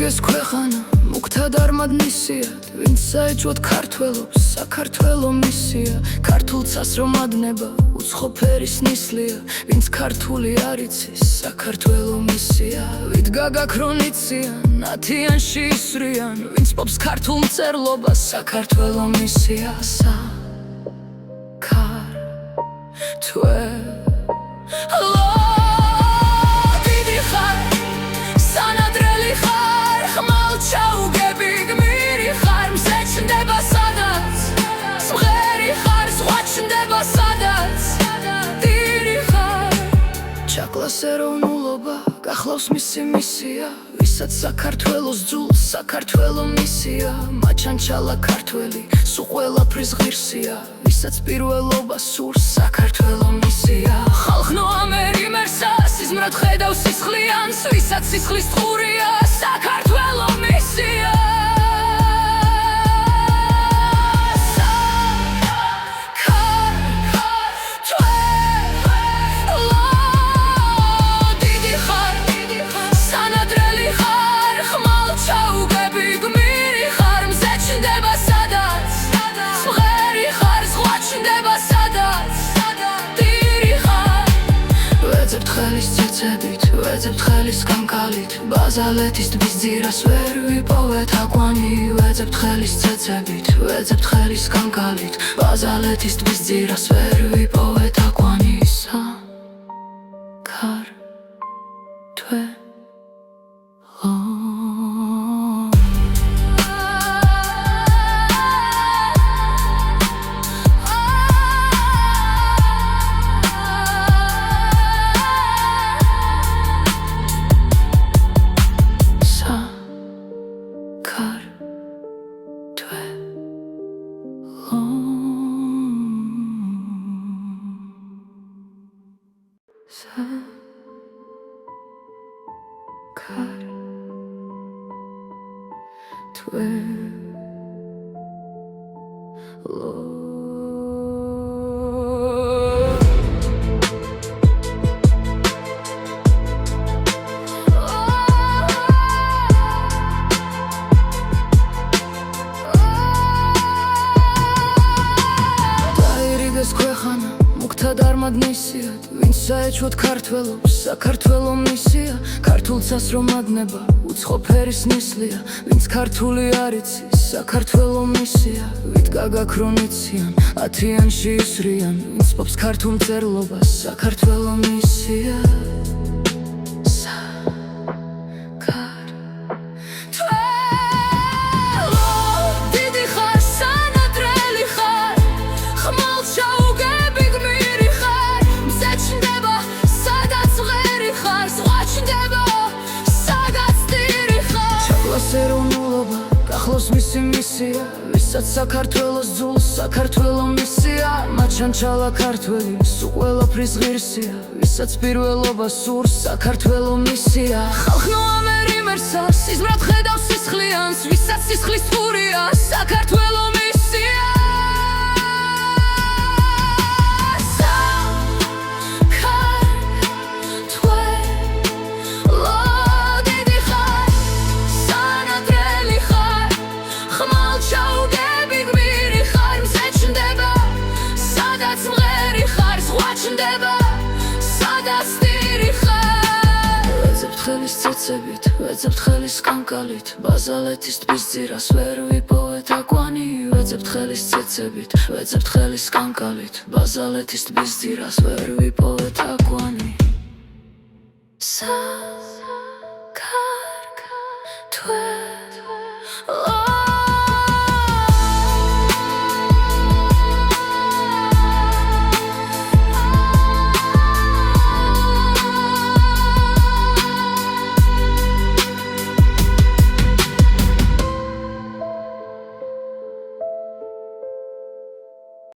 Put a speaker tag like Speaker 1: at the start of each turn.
Speaker 1: დაირიგეს ქვეყანა მუქთა დარმადნისიად, ვინც საეჭვოდ ქართველობს, საქართველო მისია. ქართულცას რომ ადნება, უცხო ფერის ნისლია, ვინც ქართული არ იცის, საქართველო მისია. ვიდგა გაქრონიციან, ათიანში ისვრიან, ვინც პოპს ქართულ მწერლობას, საქართველო მისია. ჩაკლას ეროვნულობა, გახლავს მისი მისია, ვისაც საქართველოს ძულს საქართველო მისია. მაჩანჩალა ქართველი, სულ ყველაფრის ღირსია, ვისაც პირველობა სურს საქართველო მისია. ხალხნო ამერი მერსა, სიზმრად ხედავს სისხლიანს, ვისაც სისხლის ტყურია, საქართველო მისია. ვეძებთ ხელის კანკალით, ბაზალეთის ტბის ძირას ვერ ვიპოვეთ აკვანი. ვეძებთ ხელის ცეცებით, ვეძებთ ხელის კანკალით, ბაზალეთის ტბის ძირას ვერ ვიპოვეთ აკვანი. დაირიგეს ქვეყანა მუქთა დარმადნისიად, ვინც საეჭვოდ ქართველობს, საქართველო მისია. ქართულცას რომ ადნება, უცხო ფერის ნისლია, ვინც ქართული არ იცის, საქართველო მისია. ვიდგა გაქრონიციან, ათიანში ისვრიან, ვინც პოპს ქართულ მწერლობას, საქართველო მისია. ეროვნულობა, გახლავს მისი მისია, ვისაც საქართველოს ძულს საქართველო მისია. მაჩანჩალა ქართველი, სულ ყველაფრის ღირსია, ვისაც პირველობა სურს საქართველო მისია. ხალხნო ამერი მერსა, სიზმრად ხედავს სისხლიანს, ვისაც სისხლის ტყურია, საქართველო მისია. ხელის ცეცებით, ვეძებთ ხელის კანკალით, ბაზალეთის ტბის ძირას ვერ ვიპოვეთ აკვანი. ვეძებთ ხელის ცეცებით, ვეძებთ ხელის კანკალით, ბაზალეთის ტბის ძირას ვერ ვიპოვეთ აკვანი.